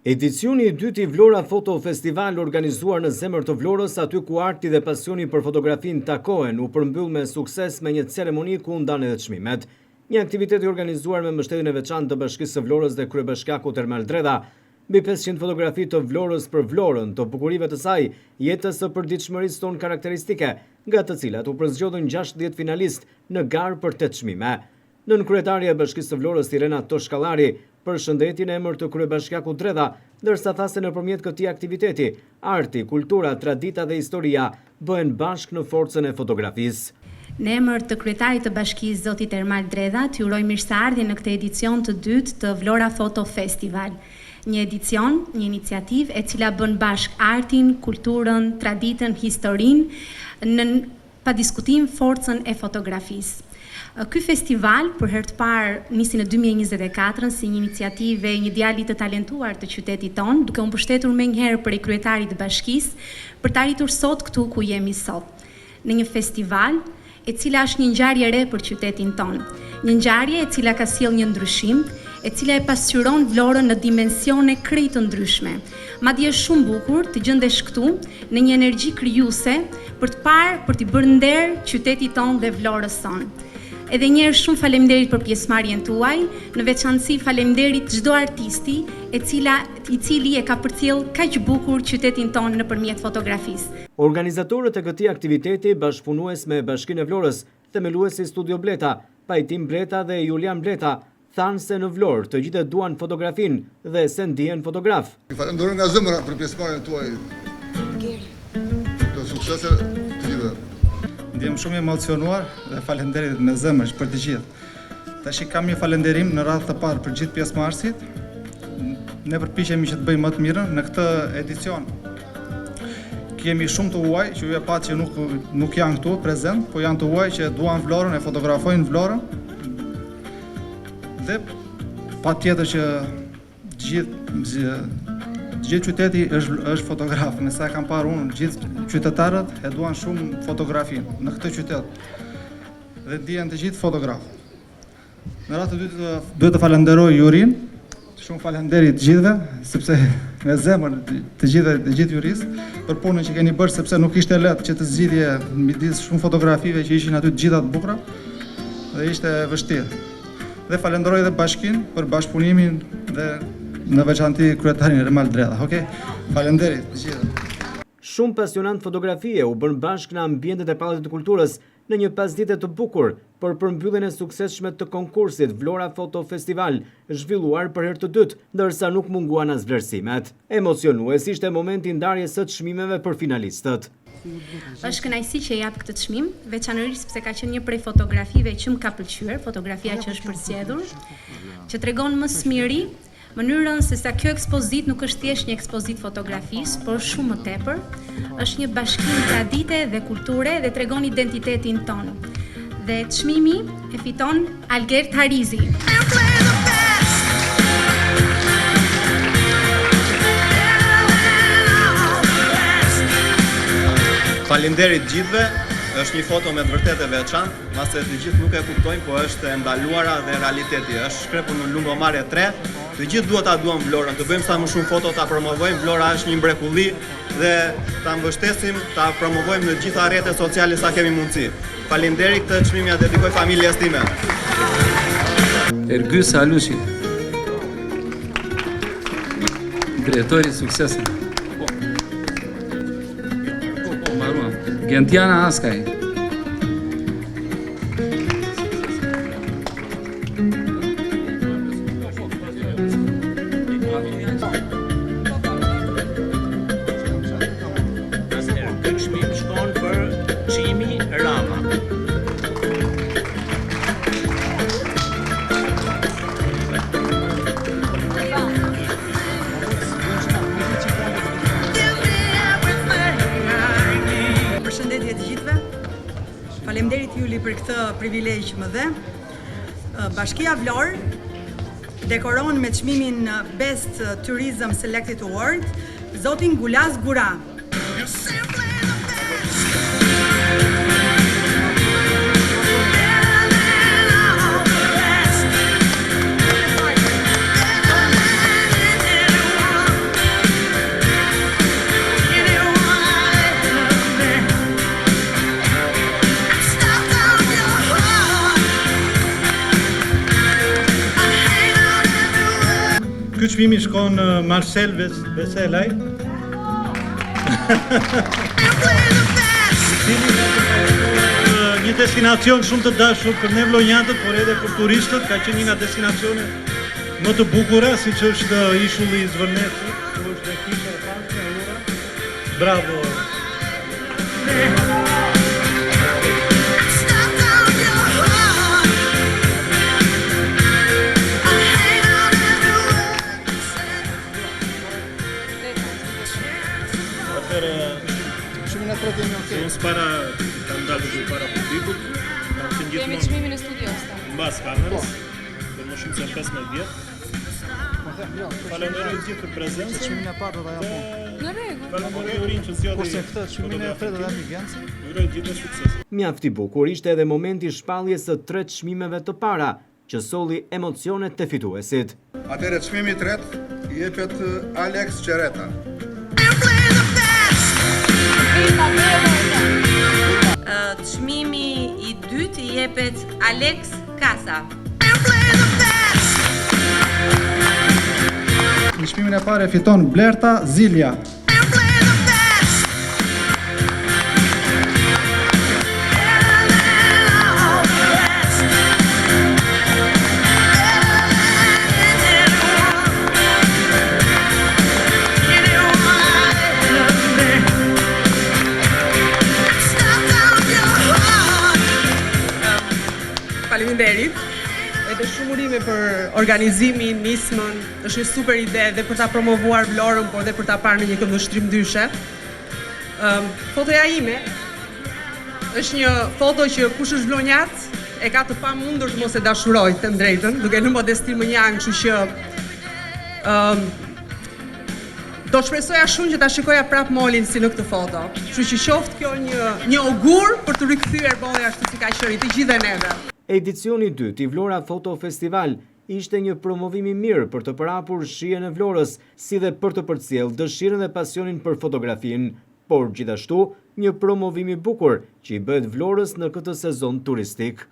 Edicioni i dytë i Vlora Foto Festival organizuar në zemër të Vlorës, aty ku arti dhe pasioni për fotografin takohen, u përmbyll me sukses me një ceremoni ku u ndan edhe çmimet. Një aktivitet i organizuar me mbështetjen e veçantë të Bashkisë së Vlorës dhe kryebashkiakut Ermal Dredha. Mbi 500 fotografi të Vlorës për Vlorën, të bukurive të saj, jetës së përditshmërisë tonë karakteristike, nga të cilat u përzgjodhën 60 finalist në garë për 8 çmime. Nën kryetaria e Bashkisë së Vlorës Irena Toshkallari përshëndetin e emër të kryebashkiakut Dredha, ndërsa tha se nëpërmjet këtij aktiviteti, arti, kultura, tradita dhe historia bëhen bashkë në forcën e fotografisë. Në emër të kryetarit të bashkisë, zotit Ermal Dredha, t'ju uroj mirëseardhje në këtë edicion të dytë të Vlora Foto Festival. Një edicion, një iniciativë e cila bën bashk artin, kulturën, traditën, historinë, në pa diskutim forcën e fotografisë. Ky festival për herë të parë nisi në 2024 si një iniciativë e një djalit të talentuar të qytetit tonë, duke u mbështetur menjëherë për kryetarit të bashkisë për të arritur sot këtu ku jemi sot. Në një festival e cila është një ngjarje e re për qytetin tonë, një ngjarje e cila ka sjellë një ndryshim, e cila e pasqyron Vlorën në dimensione krejt të ndryshme. Madje është shumë bukur të gjendesh këtu në një energji krijuese për të bërë nder qytetit tonë dhe Vlorës sonë. Edhe njerë shumë faleminderit për pjesëmarrjen tuaj, në veçanësi faleminderit çdo artisti i cili e ka përcjell kaq bukur qytetin tonë nëpërmjet fotografisë. Organizatorët e këtij aktiviteti, bashkëpunues me Bashkinë e Vlorës, themeluesi Studio Bleta, Pajtim Bleta dhe Julian Bleta, thanë se në Vlorë të gjithë duan fotografin dhe se ndihen fotograf. Falenderoj nga zemra për pjesëmarrjen tuaj. Të suksese të gjithëve. Ndjem shumë emocionuar dhe falenderit me zemër për të gjithë. Tash kam një falenderim në radhë të parë për gjithë pjesëmarrësit. Ne përpiqemi që të bëjmë më të mirën në këtë edicion. Kemi shumë të huaj që ju e pat që nuk janë këtu prezent, po janë të huaj që duan Vlorën, e fotografojnë Vlorën. Dhe patjetër që gjithë qyteti është fotograf, me sa kam parë unë, gjithë qytetarët e duan shumë fotografinë në këtë qytet dhe dihen të gjithë fotograf. Në radhë të dytë duhet të falenderoj Jurin, shumë falenderit të gjithëve, sepse me zemër të gjithë juristë për punën që keni bërë, sepse nuk ishte lehtë që të zgjidhje midis shumë fotografive që ishin aty të gjitha të bukura dhe ishte vështirë. Dhe falenderoj edhe bashkinë për bashkëpunimin dhe në veçanti kryetarin Ermal Dredha. Okej? Falenderit të gjithë. Shumë pasionant fotografie u bën bashkë në ambientet e Pallatit të Kulturës në një pasdite të bukur për përmbylljen e suksesshme të konkursit Vlora Foto Festival, zhvilluar për herë të dytë, ndërsa nuk munguan as vlerësimet. Emocionues ishte momenti i ndarjes së çmimeve për finalistët. Është kënaqësi që jap këtë çmim, veçanërisht sepse ka qenë një prej fotografive që më ka pëlqyer, fotografia që është përzgjedhur, që tregon më së miri mënyrën se sa kjo ekspozit nuk është thjesht një ekspozit fotografisë, por shumë më tepër, është një bashkim tradite dhe kulture dhe tregon identitetin tonë. Dhe çmimi e fiton Alger Harizi. Faleminderit gjithëve. Është një foto me të vërtetë e veçantë, mase të gjithë nuk e kuptojnë, po është e ndaluara dhe realiteti. Është shkrepur në Lungomare 3. Të gjithë duhet ta duam Vlorën, të bëjmë sa më shumë foto, ta promovojmë. Vlora është një mrekulli dhe ta mbështesim, ta promovojmë në gjitha rrjetet sociale sa kemi mundësi. Faleminderit, këtë çmim ja dedikoj familjes time. Ergys Alushi, drejtori i suksesit. Gentiana Askaj. Çmimi shkon për Çimi Rama. Faleminderit Juli për këtë privilegj që më dhe. Bashkia Vlorë dekoron me çmimin Best Tourism Selected Award zotin Gulaz Gura. çmimi shkon Marcel Veselaj. Një destinacion shumë të dashur për ne vlonjantët, por edhe për turistët, ka qenë një nga destinacionet më të bukura, siç është ishulli i Zvërnetit, ku është dhe kisha e pasme e ura. Bravo! Unë s'para kam dalë të para publikut, kam qenë gjithmonë. Kemi çmimin e studios ta. Mbas kamerës, për më shumë se 15 vjet. Falenderoj gjithë për prezencën. Çmimin e parë do ta japim. Në rregull. Falenderoj Urin që zgjodhi. Kurse këtë çmimin e tretë do japim Genci. Uroj gjithë sukses. Mjaft i bukur ishte edhe momenti i shpalljes së 3 çmimeve të para, që solli emocionet të fituesit. Atëre çmimi i tretë i jepet Alex Qereta. Çmimi i dytë i jepet Alex Kasa. Në çmimin e parë fiton Blerta Zilja. Faleminderit. Edhe shumë urime për organizimin, nismën. Është një super ide dhe për ta promovuar Vlorën, por edhe për ta parë në një këndvështrim ndryshe. Fotoja ime është një foto që kush është vlonjat e ka të pamundur të mos e dashurojë, të drejtën, duke në modestin më njang, kështu që do shpresoja shumë që ta shikoja prap Molin si në këtë foto. Kështu që qoftë kjo një augur për të rikthyer bolli ashtu si ka qenë të gjithë neve. Edicioni 2 i Vlora Foto Festival ishte një promovim i mirë për të përhapur shijen e Vlorës, si dhe për të përcjellë dëshirën dhe pasionin për fotografinë, por gjithashtu një promovim i bukur që i bëhet Vlorës në këtë sezon turistik.